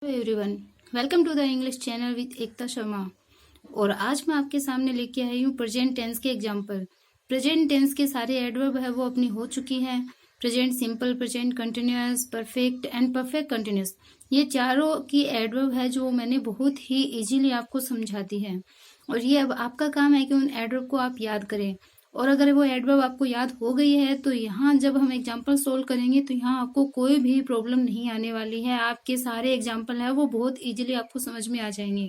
Hello everyone, welcome to the English channel with Ekta Sharma. और आज मैं आपके सामने लेके आई हूँ प्रेजेंट टेंस के एग्जाम्पल। प्रेजेंट टेंस के सारे एडवर्ब है वो अपनी हो चुकी हैं। Present simple, present continuous, perfect and perfect continuous, ये चारों की एडवर्ब है जो मैंने बहुत ही इजीली आपको समझा दी है। और ये अब आपका काम है कि उन एडवर्ब को आप याद करें। और अगर वो एडवर्ब आपको याद हो गई है तो यहाँ जब हम एग्जाम्पल सोल्व करेंगे तो यहाँ आपको कोई भी प्रॉब्लम नहीं आने वाली है। आपके सारे एग्जाम्पल है वो बहुत इजीली आपको समझ में आ जाएंगे।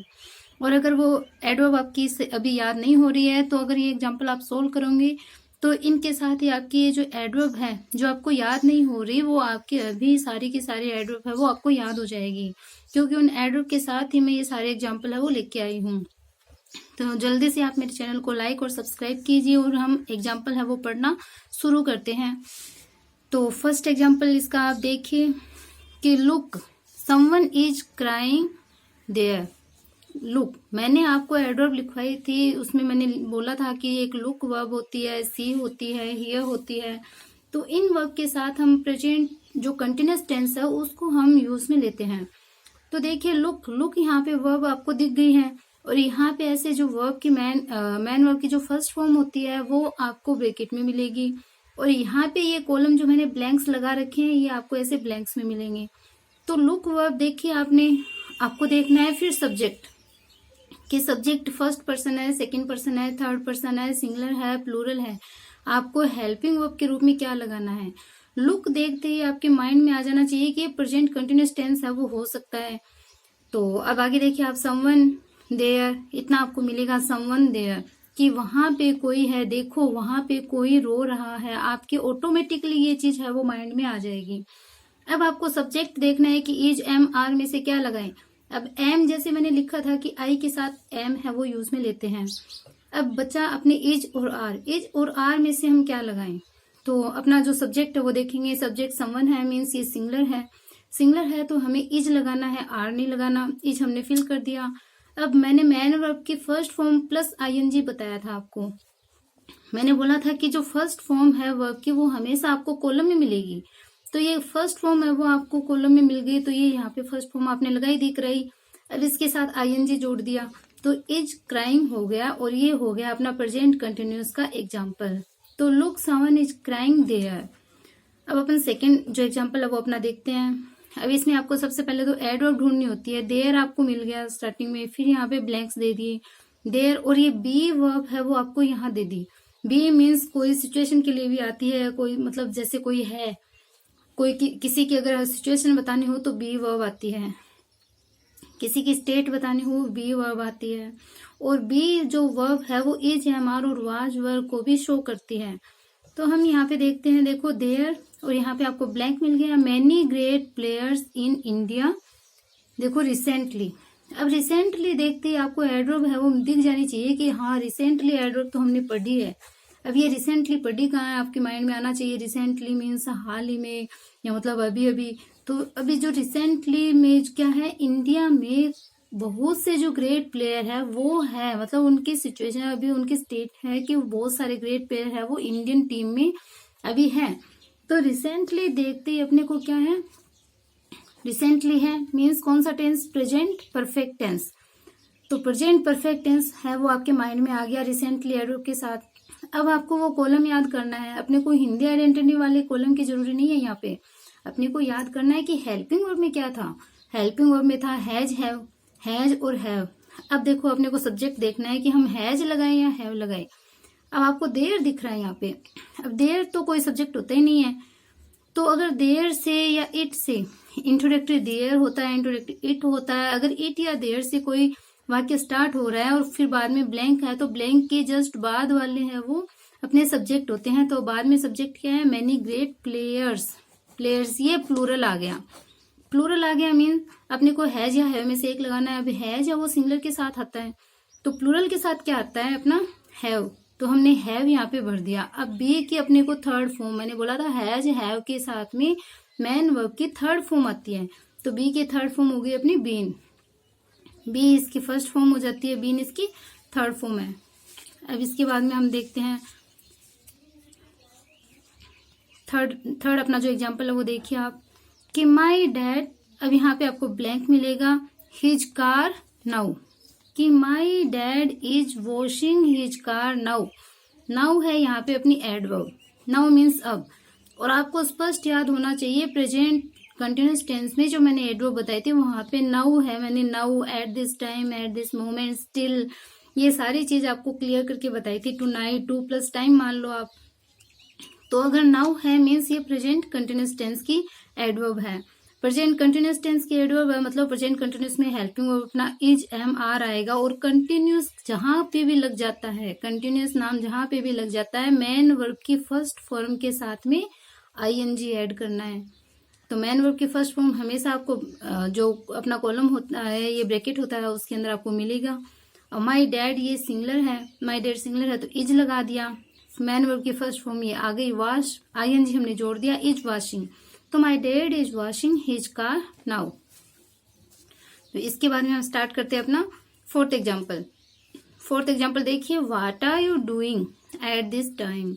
और अगर वो एडवर्ब आपकी अभी याद नहीं हो रही है तो अगर ये एग्जाम्पल आप सोल्व करोगे तो इनके साथ ही आपकी ये जो एडवर्ब है जो आपको याद नहीं हो रही वो आपकी अभी सारी की सारी एडवर्ब है वो आपको याद हो जाएगी, क्योंकि उन एडवर्ब के साथ ही मैं ये सारे एग्जाम्पल है वो लेके आई हूँ। तो जल्दी से आप मेरे चैनल को लाइक और सब्सक्राइब कीजिए और हम एग्जाम्पल है वो पढ़ना शुरू करते हैं। तो फर्स्ट एग्जाम्पल इसका आप देखिए कि look someone is crying there. Look, मैंने आपको एडवर्ब लिखवाई थी, उसमें मैंने बोला था कि एक लुक वर्ब होती है, सी होती है, हियर होती है। तो इन वर्ब के साथ हम प्रेजेंट जो कंटिन्यूअस टेंस है उसको हम यूज में लेते हैं। तो देखिए लुक यहाँ पे वर्ब आपको दिख गई है और यहाँ पे ऐसे जो वर्ब की मैन वर्ब की जो फर्स्ट फॉर्म होती है वो आपको ब्रैकेट में मिलेगी। और यहाँ पे ये कॉलम जो मैंने ब्लैंक्स लगा रखे हैं ये आपको ऐसे ब्लैंक्स में मिलेंगे। तो लुक वर्ब देखिए आपको देखना है। फिर सब्जेक्ट कि सब्जेक्ट फर्स्ट पर्सन है, सेकंड पर्सन है, थर्ड पर्सन है, सिंगुलर है, प्लूरल है। आपको हेल्पिंग वर्ब के रूप में क्या लगाना है। लुक देखते ही आपके माइंड में आ जाना चाहिए कि प्रेजेंट कंटिन्यूअस टेंस है वो हो सकता है। तो अब आगे देखिए आप समवन देयर, इतना आपको मिलेगा समवन देयर कि वहां पे कोई है, देखो वहां पे कोई रो रहा है। आपके ऑटोमेटिकली ये चीज है वो माइंड में आ जाएगी। अब आपको सब्जेक्ट देखना है कि इज एम आर में से क्या लगाएं। अब एम जैसे मैंने लिखा था कि आई के साथ एम है वो यूज में लेते हैं। अब बच्चा अपने इज और आर में से हम क्या लगाएं। तो अपना जो सब्जेक्ट है वो देखेंगे। सब्जेक्ट समवन है मीन्स ये सिंगुलर है तो हमें इज लगाना है, आर नहीं लगाना। इज हमने फिल कर दिया। अब मैंने मैन वर्ब की फर्स्ट फॉर्म प्लस आईएनजी बताया था आपको। मैंने बोला था कि जो फर्स्ट फॉर्म है वर्ब की वो हमेशा आपको कॉलम में मिलेगी। तो ये फर्स्ट फॉर्म है वो आपको कॉलम में मिल गई, तो ये यहाँ पे फर्स्ट फॉर्म आपने लगाई दिख रही। अब इसके साथ आईएनजी जोड़ दिया तो इज क्राइंग हो गया और ये हो गया अपना प्रेजेंट कंटिन्यूअस का एग्जाम्पल। तो look someone is crying there. अब अपन सेकंड जो एग्जाम्पल है वो अपना देखते हैं। अब इसमें आपको सबसे पहले तो एडवर्ब ढूंढनी होती है। देयर आपको मिल गया स्टार्टिंग में, फिर यहाँ पे ब्लैंक्स दे दिए देयर। और ये बी वर्ब है वो आपको यहाँ दे दी। बी मीन्स कोई सिचुएशन के लिए भी आती है, कोई मतलब जैसे कोई है, कोई किसी की अगर सिचुएशन बतानी हो तो बी वर्ब आती है, किसी की स्टेट बतानी हो बी वर्ब आती है। और बी जो वर्ब है वो इज, एम आर और वाज वर्ब को भी शो करती है। तो हम यहाँ पे देखते हैं, देखो देयर और यहाँ पे आपको ब्लैंक मिल गया। Many great players in India, देखो रिसेंटली। अब रिसेंटली देखते ही आपको एडवर्ब है वो दिख जानी चाहिए कि हाँ रिसेंटली एडवर्ब तो हमने पढ़ी है। अब ये रिसेंटली पढ़ी कहाँ है आपके माइंड में आना चाहिए। रिसेंटली मीन्स हाल ही में या मतलब अभी अभी। तो अभी जो रिसेंटली में क्या है, इंडिया में बहुत से जो ग्रेट प्लेयर है वो है, मतलब उनकी सिचुएशन अभी उनकी स्टेट है कि बहुत सारे ग्रेट प्लेयर है वो इंडियन टीम में अभी है। तो रिसेंटली देखते ही अपने को क्या है, रिसेंटली है मीन्स कौन सा टेंस, प्रेजेंट परफेक्ट टेंस। तो प्रेजेंट परफेक्ट टेंस है वो आपके माइंड में आ गया रिसेंटली एडवर्ब के साथ। अब आपको वो कॉलम याद करना है। अपने को हिंदी आइडेंटिटी वाले कॉलम की जरूरी नहीं है। यहाँ पे अपने को याद करना है कि हेल्पिंग वर्ब में क्या था। हेल्पिंग वर्ब में था हैज और हैव। अब देखो अपने को सब्जेक्ट देखना है कि हम हैज लगाए या हैव लगाए। अब आपको देयर दिख रहा है यहाँ पे। अब देयर तो कोई सब्जेक्ट होता ही नहीं है, तो अगर देयर से या इट से, इंट्रोडक्टरी देयर होता है, इंट्रोडक्टरी इट होता है। अगर इट या देयर से कोई वाक्य स्टार्ट हो रहा है और फिर बाद में ब्लैंक है तो ब्लैंक के जस्ट बाद वाले हैं वो अपने सब्जेक्ट होते हैं। तो बाद में सब्जेक्ट क्या है, मैनी ग्रेट प्लेयर्स। ये प्लूरल आ गया मीन अपने को हैज या हैव में से एक लगाना है। अब हैज या वो सिंगुलर के साथ आता है तो प्लूरल के साथ क्या आता है अपना हैव, तो हमने हैव यहाँ पे भर दिया। अब बी की अपने को थर्ड फॉर्म, मैंने बोला था हैज हैव के साथ में मैन वर्ब की थर्ड फॉर्म आती है। तो बी की थर्ड फॉर्म हो गई अपनी बीन। बी इसकी फर्स्ट फॉर्म हो जाती है, बीन इसकी थर्ड फॉर्म है। अब इसके बाद में हम देखते हैं थर्ड अपना जो एग्जाम्पल है वो देखिए आप कि माई डैड अब यहाँ पे आपको ब्लैंक मिलेगा हिज कार नाउ, कि माई dad is washing his car now. Now है यहाँ पे अपनी एडवर्ब, नाउ मीन्स अब। और आपको स्पष्ट याद होना चाहिए प्रेजेंट कंटिन्यूअस टेंस में जो मैंने एडवर्ब बताई थी वहां पे नाउ है, मैंने now, at this time, at this moment, still, ये सारी चीज आपको क्लियर करके बताई थी। Tonight, two plus time मान लो आप। तो अगर नाउ है मीन्स ये प्रेजेंट कंटिन्यूअस टेंस की एडवर्ब है। प्रेजेंट कंटिन्यूअस टेंस की एडवर्ब है मतलब प्रेजेंट कंटिन्यूअस में हेल्पिंग वर्ब अपना इज, एम, आर आएगा। और कंटिन्यूअस जहां पे भी लग जाता है, कंटिन्यूअस नाम जहां पे भी लग जाता है, मेन वर्ब की फर्स्ट फॉर्म के साथ में आईएनजी ऐड करना है। तो मेन वर्ब की फर्स्ट फॉर्म हमेशा आपको जो अपना कॉलम होता है, ये ब्रैकेट होता है, उसके अंदर आपको मिलेगा। और माई डैड ये सिंगुलर है, माई डैड सिंगुलर है तो इज लगा दिया। मेन वर्ब की फर्स्ट फॉर्म ये आ गई वॉश, आईएनजी हमने जोड़ दिया, इज वॉशिंग। तो my dad is washing his car now. तो इसके बाद में हम स्टार्ट करते हैं अपना फोर्थ एग्जाम्पल। फोर्थ एग्जाम्पल देखिए, what are you doing at this time.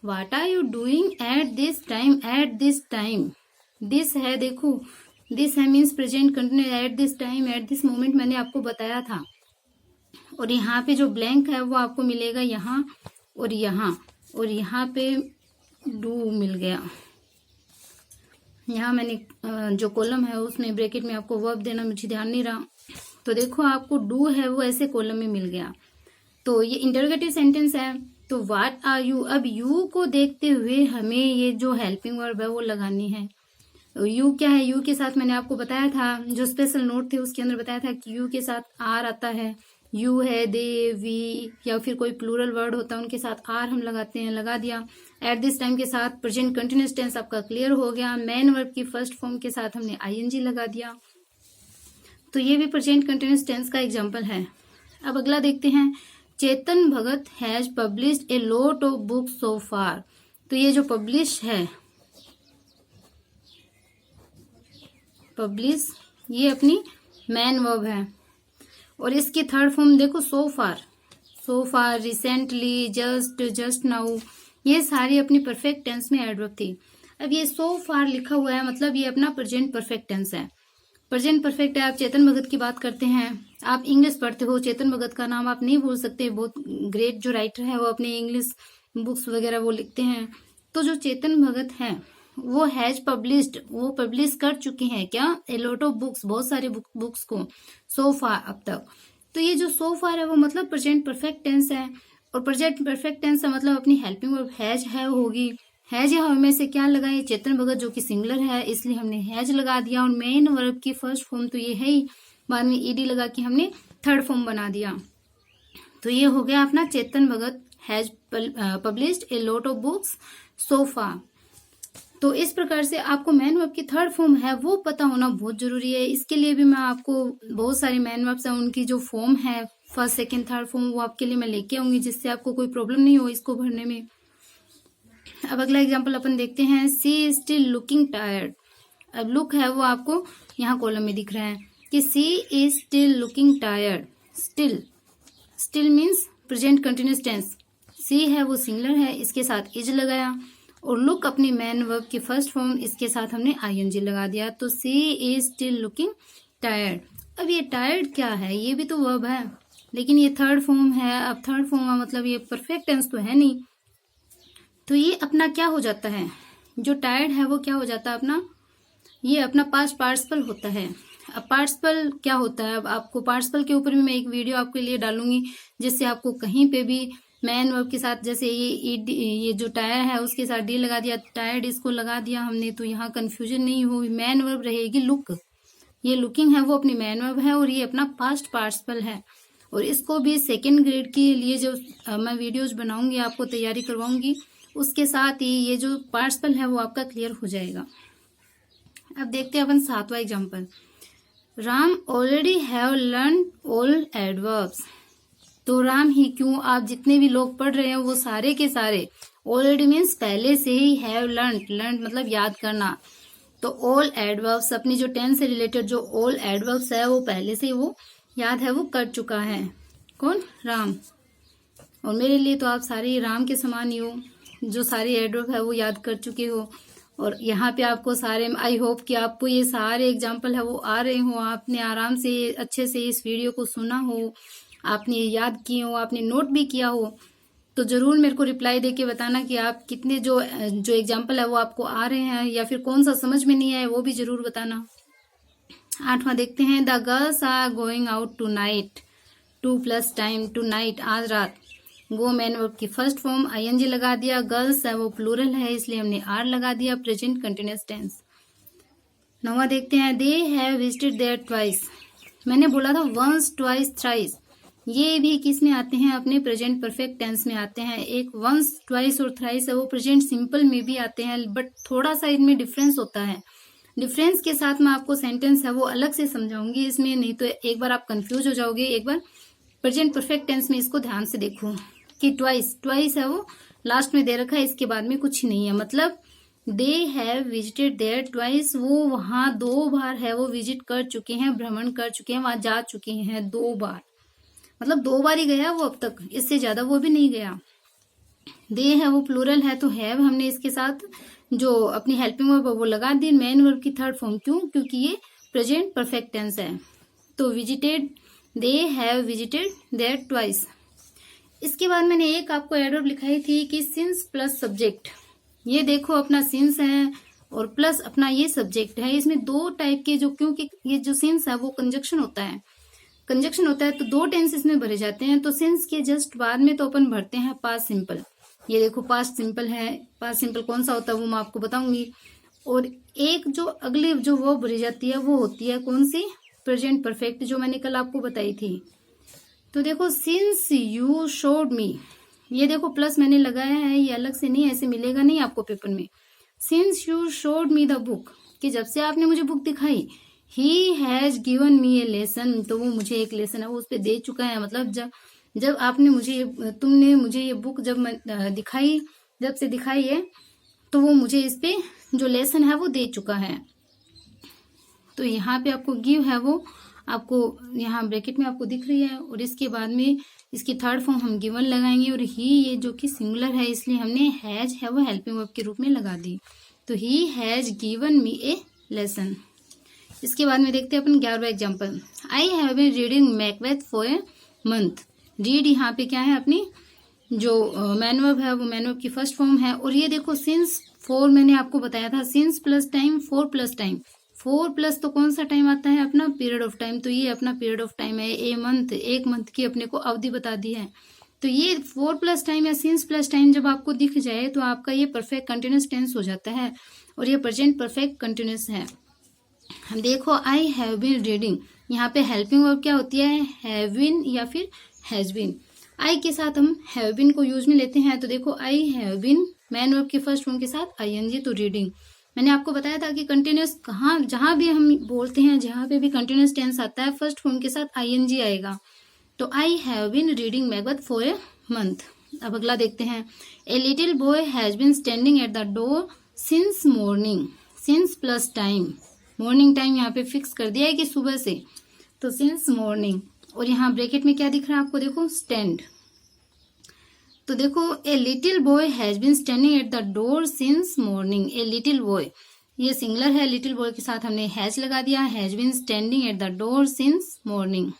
What are you doing at this time, at this time. This है, देखो दिस है means present continuous, at this time, at this moment मैंने आपको बताया था। और यहाँ पे जो ब्लैंक है वो आपको मिलेगा यहाँ और यहाँ, और यहाँ पे डू मिल गया। यहाँ मैंने जो कॉलम है उसमें ब्रैकेट में आपको वर्ब देना मुझे ध्यान नहीं रहा। तो देखो आपको डू है वो ऐसे कॉलम में मिल गया। तो ये इंटरोगेटिव सेंटेंस है। तो व्हाट आर यू, अब यू को देखते हुए हमें ये जो हेल्पिंग वर्ब है वो लगानी है। यू क्या है, यू के साथ मैंने आपको बताया था, जो स्पेशल नोट थे उसके अंदर बताया था कि यू के साथ आर आता है। यू है, दे, वी, या फिर कोई प्लूरल वर्ड होता है उनके साथ आर हम लगाते हैं, लगा दिया। एट दिस टाइम के साथ प्रेजेंट कंटिन्यूअस टेंस आपका क्लियर हो गया। मेन वर्ब की फर्स्ट फॉर्म के साथ हमने आईएनजी लगा दिया। तो ये भी प्रेजेंट कंटिन्यूअस टेंस का एग्जांपल है। अब अगला देखते हैं, Chetan Bhagat has published a lot of books so far. तो ये जो पब्लिश है, पब्लिश, ये अपनी मेन वर्ब है। और इसकी थर्ड फॉर्म देखो, सो फार, सो फार, रिसेंटली, जस्ट, जस्ट नाउ, ये सारी अपनी परफेक्ट टेंस में एडवर्ब थी। अब ये सो फार लिखा हुआ है मतलब ये अपना प्रेजेंट परफेक्ट टेंस है। प्रेजेंट परफेक्ट है। आप चेतन भगत की बात करते हैं, आप इंग्लिश पढ़ते हो, चेतन भगत का नाम आप नहीं भूल सकते, बहुत ग्रेट जो राइटर है वो अपने इंग्लिश बुक्स वगैरह वो लिखते हैं। तो जो चेतन भगत है वो हैज पब्लिश्ड, वो पब्लिश कर चुके हैं क्या, ए लॉट ऑफ बुक्स, बहुत सारे बुक्स को, सो फार अब तक। तो ये जो सो फार है वो मतलब प्रेजेंट परफेक्ट टेंस है। और प्रेजेंट परफेक्ट टेंस है मतलब अपनी हेल्पिंग वर्ब हैज है होगी। हैज या में से क्या लगाए, चेतन भगत जो कि सिंगुलर है इसलिए हमने हैज लगा दिया। और मेन वर्ब की फर्स्ट फॉर्म तो ये है ही, बाद में ईडी लगा के हमने थर्ड फॉर्म बना दिया। तो ये हो गया अपना Chetan Bhagat has published a lot of books so far. तो इस प्रकार से आपको मेन वर्ब की थर्ड फॉर्म है वो पता होना बहुत जरूरी है। इसके लिए भी मैं आपको बहुत सारी मेन वर्ब्स हैं उनकी जो फॉर्म है फर्स्ट, सेकंड, थर्ड फॉर्म, वो आपके लिए मैं लेके आऊंगी जिससे आपको कोई प्रॉब्लम नहीं हो इसको भरने में। अब अगला एग्जांपल अपन देखते हैं, सी इज स्टिल लुकिंग टायर्ड। अब लुक है वो आपको यहाँ कॉलम में दिख रहा है कि she is still looking tired. Still, still means present continuous tense. She है वो सिंगुलर है, इसके साथ इज लगाया। और लुक अपनी मेन वर्ब की फर्स्ट फॉर्म, इसके साथ हमने आईएनजी लगा दिया। तो सी इज स्टिल लुकिंग टायर्ड। अब ये टायर्ड क्या है, ये भी तो वर्ब है लेकिन ये थर्ड फॉर्म है। अब थर्ड फॉर्म का मतलब ये परफेक्ट टेंस तो है नहीं। तो ये अपना क्या हो जाता है, जो टायर्ड है वो क्या हो जाता है अपना, ये अपना पास्ट पार्टिसिपल होता है। अब पार्टिसिपल क्या होता है, अब आपको पार्टिसिपल के ऊपर भी मैं एक वीडियो आपके लिए डालूंगी जिससे आपको कहीं पे भी मेन वर्ब के साथ, जैसे ये जो टायर है उसके साथ डी लगा दिया, टायर्ड इसको लगा दिया हमने, तो यहाँ कंफ्यूजन नहीं हो। मेन वर्ब रहेगी लुक, ये लुकिंग है वो अपनी मेन वर्ब है और ये अपना पास्ट पार्टिसिपल है। और इसको भी सेकेंड ग्रेड के लिए जो मैं वीडियोज बनाऊंगी आपको तैयारी करवाऊंगी, उसके साथ ही ये जो पार्टिसिपल है वो आपका क्लियर हो जाएगा। अब देखते हैं अपन सातवां example, Ram already have learn all adverbs. तो राम ही क्यों, आप जितने भी लोग पढ़ रहे हैं वो सारे के सारे, ऑलरेडी मीन्स पहले से ही, हैव लर्न, लर्न मतलब याद करना। तो ऑल एडवर्ब्स अपनी जो टेंस से रिलेटेड जो ऑल एडवर्ब्स है वो पहले से वो याद है, वो कर चुका है। कौन, राम। और मेरे लिए तो आप सारे राम के समान ही हो, जो सारी एडवर्ब है वो याद कर चुके हो। और यहाँ पे आपको सारे, आई होप कि आपको ये सारे एग्जाम्पल है वो आ रहे हो, आपने आराम से अच्छे से इस वीडियो को सुना हो, आपने याद किए हो, आपने नोट भी किया हो। तो जरूर मेरे को रिप्लाई देके बताना कि आप कितने जो एग्जाम्पल है वो आपको आ रहे हैं, या फिर कौन सा समझ में नहीं आया वो भी जरूर बताना। 8वां देखते हैं, the girls are going out tonight, 2+ time, tonight, आज रात। गो मैन वर्ब की फर्स्ट फॉर्म ING लगा दिया, गर्ल्स है वो प्लूरल है इसलिए हमने आर लगा दिया, प्रेजेंट कंटिन्यूअस टेंस। 9वां देखते हैं, they have visited there twice. मैंने बोला था वंस, ट्वाइस, थ्राइस, ये भी किस में आते हैं, अपने प्रेजेंट परफेक्ट टेंस में आते हैं। एक वंस, ट्वाइस और थ्राइस है वो प्रेजेंट सिंपल में भी आते हैं, बट थोड़ा सा इनमें डिफरेंस होता है। डिफरेंस के साथ मैं आपको सेंटेंस है वो अलग से समझाऊंगी इसमें, नहीं तो एक बार आप कंफ्यूज हो जाओगे। एक बार प्रेजेंट परफेक्ट टेंस में इसको ध्यान से देखो कि ट्वाइस, ट्वाइस है वो लास्ट में दे रखा है, इसके बाद में कुछ नहीं है, मतलब they have visited there twice, वो वहां 2 बार है वो विजिट कर चुके हैं, भ्रमण कर चुके हैं, वहां जा चुके हैं 2 बार, मतलब 2 बार ही गया वो अब तक, इससे ज्यादा वो भी नहीं गया। दे है वो प्लूरल है तो हैव हमने इसके साथ जो अपनी हेल्पिंग वर्ब वो लगा दी, मेन वर्ब की थर्ड फॉर्म, क्यों, क्योंकि ये प्रेजेंट परफेक्ट टेंस है। तो visited, they have visited there twice. इसके बाद मैंने एक आपको एडवर्ब लिखाई थी कि सिंस प्लस सब्जेक्ट। ये देखो अपना सिंस है और प्लस अपना ये सब्जेक्ट है, इसमें 2 टाइप के जो, क्योंकि ये जो सिंस है वो कंजक्शन होता है, कंजक्शन होता है तो 2 टेंस इसमें भरे जाते हैं। तो सिंस के जस्ट बाद में तो अपन भरते हैं पास्ट सिंपल। ये देखो पास्ट सिंपल है, पास्ट सिंपल कौन सा होता है वो मैं आपको बताऊंगी। और एक जो अगले जो वो भरी जाती है वो होती है कौन सी, प्रेजेंट परफेक्ट, जो मैंने कल आपको बताई थी। तो देखो सिंस यू शोड मी, ये देखो प्लस मैंने लगाया है, ये अलग से नहीं, ऐसे मिलेगा नहीं आपको पेपर में। Since you showed me the book, कि जब से आपने मुझे बुक दिखाई, ही has given me a lesson, तो वो मुझे एक लेसन है वो उस पर दे चुका है, मतलब जब आपने मुझे, तुमने मुझे ये बुक जब दिखाई, जब से दिखाई है तो वो मुझे इस पे जो लेसन है वो दे चुका है। तो यहाँ पे आपको गिव है वो आपको यहाँ ब्रैकेट में आपको दिख रही है, और इसके बाद में इसकी थर्ड फॉर्म हम गिवन लगाएंगे, और ही ये जो कि सिंगुलर है इसलिए हमने हैज है वो हेल्पिंग वर्ब के रूप में लगा दी। तो he has given me a lesson. इसके बाद में देखते हैं अपन 11वां example, I have been reading Macbeth for a month. Read यहाँ पे क्या है, अपनी जो मैन वर्ब है वो मैन वर्ब की फर्स्ट फॉर्म है। और ये देखो सिंस 4 मैंने आपको बताया था, सिंस प्लस टाइम, 4+ टाइम, 4+ तो कौन सा टाइम आता है, अपना पीरियड ऑफ टाइम, तो ये अपना पीरियड ऑफ टाइम है। ए मंथ, 1 मंथ की अपने को अवधि बता दी है। तो ये 4+ टाइम या सिंस प्लस टाइम जब आपको दिख जाए तो आपका ये परफेक्ट कंटिन्यूअस टेंस हो जाता है, और ये प्रेजेंट परफेक्ट कंटिन्यूअस है। हम देखो आई हैव बीन रीडिंग, यहाँ पे हेल्पिंग वर्ब क्या होती है, हैव बीन या फिर हैज बीन। आई के साथ हम हैव बीन को यूज में लेते हैं। तो देखो I have been main verb के फर्स्ट फॉर्म के साथ ING, तो रीडिंग। मैंने आपको बताया था कि कंटिन्यूअस कहाँ, जहां भी हम बोलते हैं, जहां पे भी कंटिन्यूअस टेंस आता है फर्स्ट फॉर्म के साथ ING आएगा। तो I have been reading Macbeth for a month. अब अगला देखते हैं, a little boy has been standing at the door since morning. Since plus time, morning time यहाँ पे फिक्स कर दिया है कि सुबह से, तो सिंस मॉर्निंग। और यहाँ ब्रैकेट में क्या दिख रहा है आपको, देखो स्टैंड। तो देखो a little boy has been standing at the door since morning. A little boy ये सिंगुलर है, लिटिल बॉय के साथ हमने हैज लगा दिया, has been standing at the door since morning.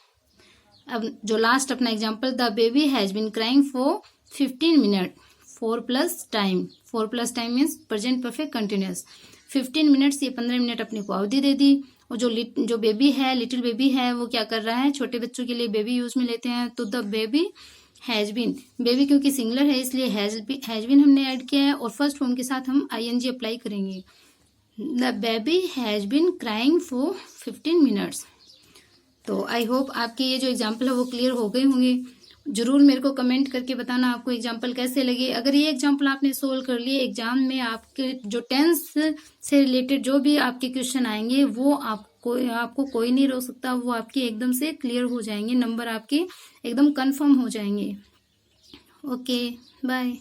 अब जो लास्ट अपना example, the baby has been crying for 15 minute, 4+ time, 4+ time means present perfect continuous. 15 minute से 15 मिनट अपने को अवधि दे दी। और जो बेबी है, लिटिल बेबी है, वो क्या कर रहा है, छोटे बच्चों के लिए बेबी यूज में लेते हैं। तो the baby has been, baby क्योंकि सिंगुलर है इसलिए हैज बीन हमने ऐड किया है, और फर्स्ट फॉर्म के साथ हम ING अप्लाई करेंगे। The baby has been crying for 15 minutes. तो आई होप आपके ये जो एग्जाम्पल है वो क्लियर हो गए होंगे। जरूर मेरे को कमेंट करके बताना आपको एग्जाम्पल कैसे लगे। अगर ये एग्जाम्पल आपने सोल्व कर लिए, एग्जाम में आपके जो टेंस से रिलेटेड जो भी आपके क्वेश्चन आएंगे वो आपको कोई नहीं रोक सकता, वो आपके एकदम से क्लियर हो जाएंगे, नंबर आपके एकदम कंफर्म हो जाएंगे। Okay, bye.